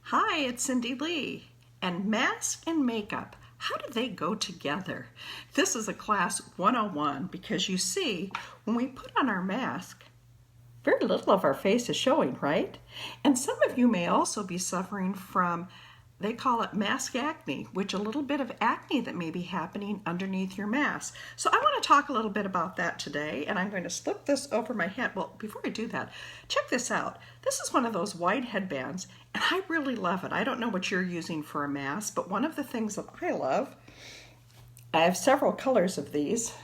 Hi, it's Cindy Lee. And mask and makeup, how do they go together? This is a class 101 because you see, when we put on our mask, very little of our face is showing, right? And some of you may also be suffering from, they call it mask acne, which a little bit of acne that may be happening underneath your mask. So I want to talk a little bit about that today, and I'm going to slip this over my head. Well, before I do that, check this out. This is one of those white headbands, and I really love it. I don't know what you're using for a mask, but one of the things that I love, I have several colors of these,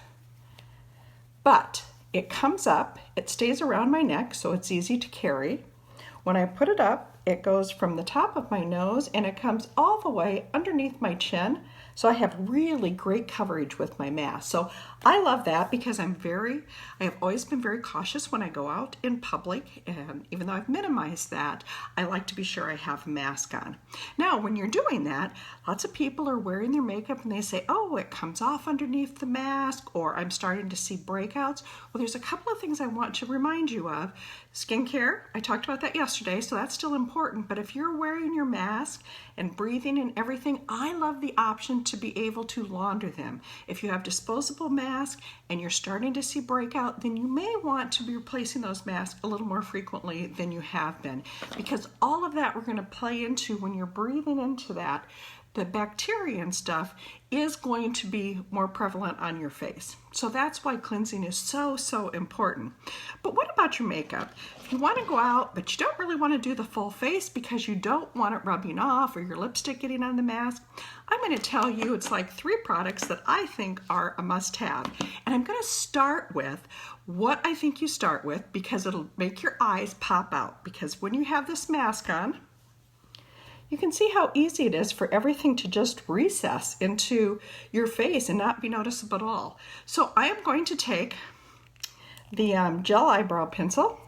but it comes up, it stays around my neck, so it's easy to carry. When I put it up, it goes from the top of my nose and it comes all the way underneath my chin. So I have really great coverage with my mask. So I love that because I have always been very cautious when I go out in public. And even though I've minimized that, I like to be sure I have a mask on. Now, when you're doing that, lots of people are wearing their makeup and they say, oh, it comes off underneath the mask, or I'm starting to see breakouts. Well, there's a couple of things I want to remind you of. Skincare, I talked about that yesterday, so that's still important. But if you're wearing your mask and breathing and everything, I love the option to be able to launder them. If you have disposable masks and you're starting to see breakout, then you may want to be replacing those masks a little more frequently than you have been, because all of that we're going to play into when you're breathing into that. The bacteria and stuff is going to be more prevalent on your face. So that's why cleansing is so important. But what about your makeup? If you want to go out, but you don't really want to do the full face because you don't want it rubbing off or your lipstick getting on the mask, I'm going to tell you it's like 3 products that I think are a must-have. And I'm going to start with what I think you start with because it'll make your eyes pop out. Because when you have this mask on, you can see how easy it is for everything to just recess into your face and not be noticeable at all. So I am going to take the gel eyebrow pencil.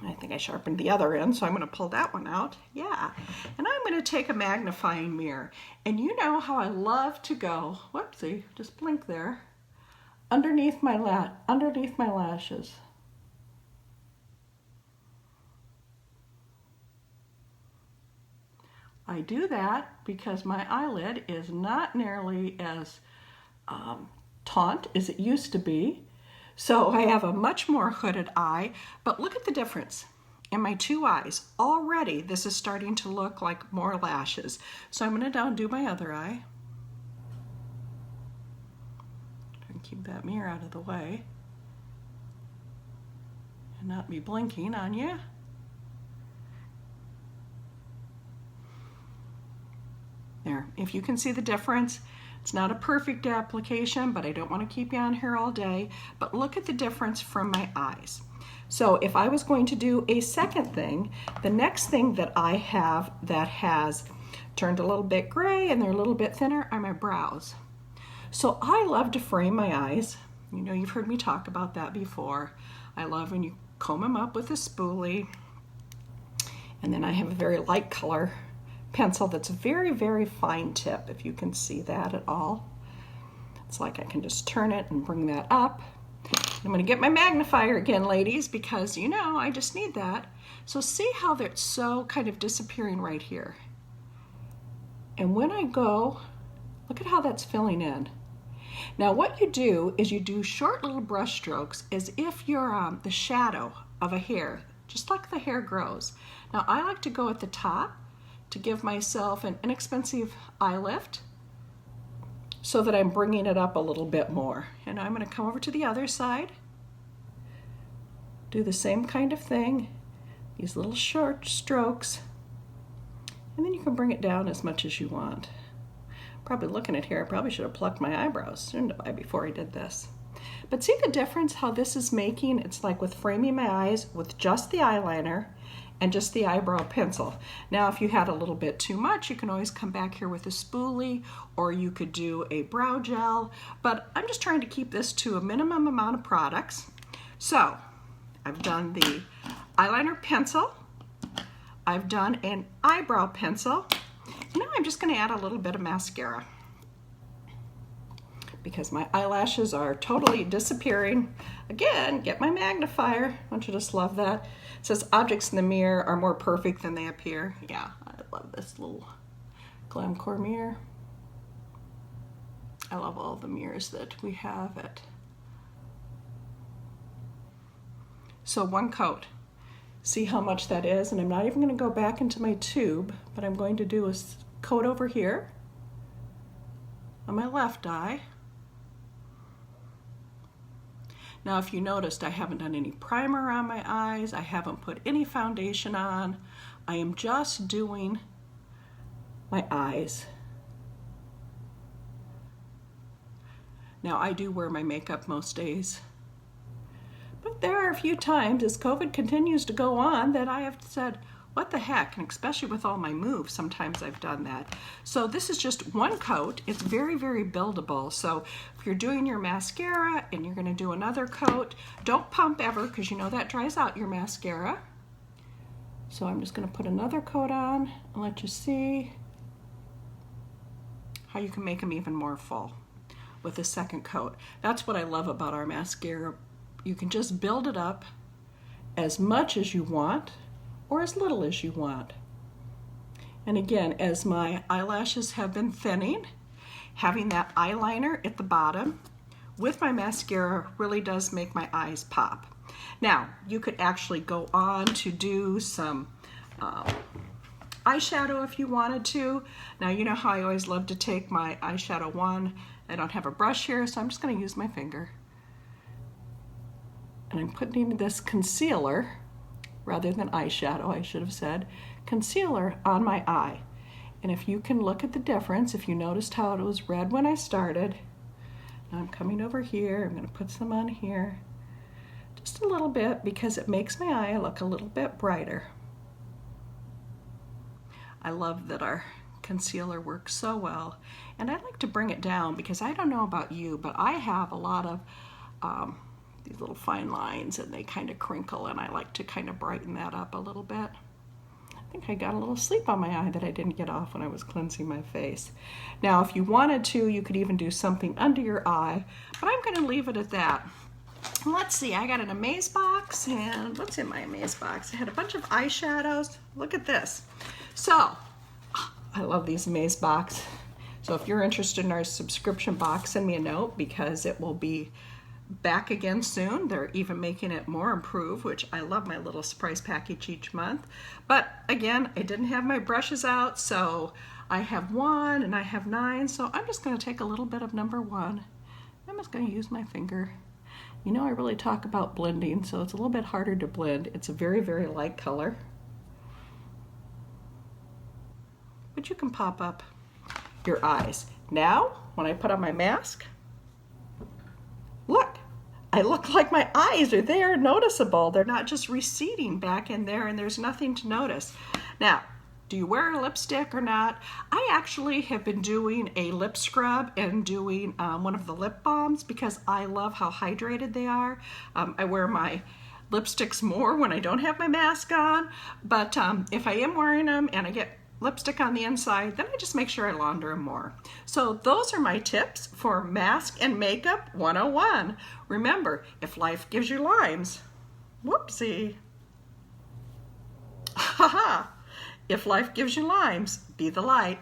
I think I sharpened the other end, so I'm going to pull that one out. Yeah. And I'm going to take a magnifying mirror. And you know how I love to go, whoopsie, just blink there, underneath my lashes. I do that because my eyelid is not nearly as taut as it used to be. So I have a much more hooded eye, but look at the difference in my 2 eyes. Already this is starting to look like more lashes. So I'm going to now do my other eye. Try and keep that mirror out of the way and not be blinking on you. There, if you can see the difference, it's not a perfect application, but I don't want to keep you on here all day. But look at the difference from my eyes. So if I was going to do a second thing, the next thing that I have that has turned a little bit gray and they're a little bit thinner are my brows. So I love to frame my eyes. You know, you've heard me talk about that before. I love when you comb them up with a spoolie. And then I have a very light color pencil that's very fine tip, if you can see that at all. It's like I can just turn it and bring that up. I'm going to get my magnifier again, ladies, because you know I just need that. So see how that's so kind of disappearing right here. And when I go, look at how that's filling in. Now what you do is you do short little brush strokes as if you're the shadow of a hair, just like the hair grows. Now I like to go at the top to give myself an inexpensive eye lift so that I'm bringing it up a little bit more. And I'm going to come over to the other side, do the same kind of thing, these little short strokes, and then you can bring it down as much as you want. Probably looking at here, I probably should have plucked my eyebrows, shouldn't I, before I did this. But see the difference how this is making? It's like with framing my eyes with just the eyeliner and just the eyebrow pencil. Now if you had a little bit too much, you can always come back here with a spoolie, or you could do a brow gel, but I'm just trying to keep this to a minimum amount of products. So I've done the eyeliner pencil, I've done an eyebrow pencil, and now I'm just going to add a little bit of mascara because my eyelashes are totally disappearing. Again, get my magnifier. Don't you just love that? It says objects in the mirror are more perfect than they appear. Yeah, I I love this little Glamcore mirror. I love all the mirrors that we have at. So one coat. See how much that is, and I'm not even going to go back into my tube, but I'm going to do a coat over here on my left eye. Now if you noticed, I haven't done any primer on my eyes, I haven't put any foundation on, I am just doing my eyes. Now I do wear my makeup most days, but there are a few times as COVID continues to go on that I have said, what the heck, and especially with all my moves, sometimes I've done that. So this is just one coat. It's very, very buildable. So if you're doing your mascara and you're gonna do another coat, don't pump ever, because you know that dries out your mascara. So I'm just gonna put another coat on and let you see how you can make them even more full with a second coat. That's what I love about our mascara. You can just build it up as much as you want or as little as you want. And again, as my eyelashes have been thinning, having that eyeliner at the bottom with my mascara really does make my eyes pop. Now, you could actually go on to do some eyeshadow if you wanted to. Now, you know how I always love to take my eyeshadow wand. I don't have a brush here, so I'm just going to use my finger. And I'm putting this concealer, rather than eyeshadow, I should have said, concealer on my eye. And if you can look at the difference, if you noticed how it was red when I started, now I'm coming over here, I'm going to put some on here, just a little bit, because it makes my eye look a little bit brighter. I love that our concealer works so well, and I like to bring it down because I don't know about you, but I have a lot of these little fine lines and they kind of crinkle, and I like to kind of brighten that up a little bit. I think I got a little sleep on my eye that I didn't get off when I was cleansing my face. Now if you wanted to, you could even do something under your eye, but I'm going to leave it at that. Let's see, I got an Amaze box, and what's in my Amaze box? I had a bunch of eyeshadows. Look at this. So I love these Amaze box. So if you're interested in our subscription box, send me a note, because it will be back again soon. They're even making it more improved, which I love my little surprise package each month. But again, I didn't have my brushes out, so I have 1 and I have 9, so I'm just going to take a little bit of number 1. I'm just going to use my finger. You know, I really talk about blending, so it's a little bit harder to blend. It's a very, very light color, but you can pop up your eyes. Now, when I put on my mask, look, I look like my eyes are there, noticeable. They're not just receding back in there and there's nothing to notice. Now, do you wear a lipstick or not? I actually have been doing a lip scrub and doing one of the lip balms because I love how hydrated they are. I wear my lipsticks more when I don't have my mask on, but if I am wearing them and I get lipstick on the inside, then I just make sure I launder them more. So those are my tips for Mask and Makeup 101. Remember, if life gives you limes, whoopsie. Haha. If life gives you limes, be the light.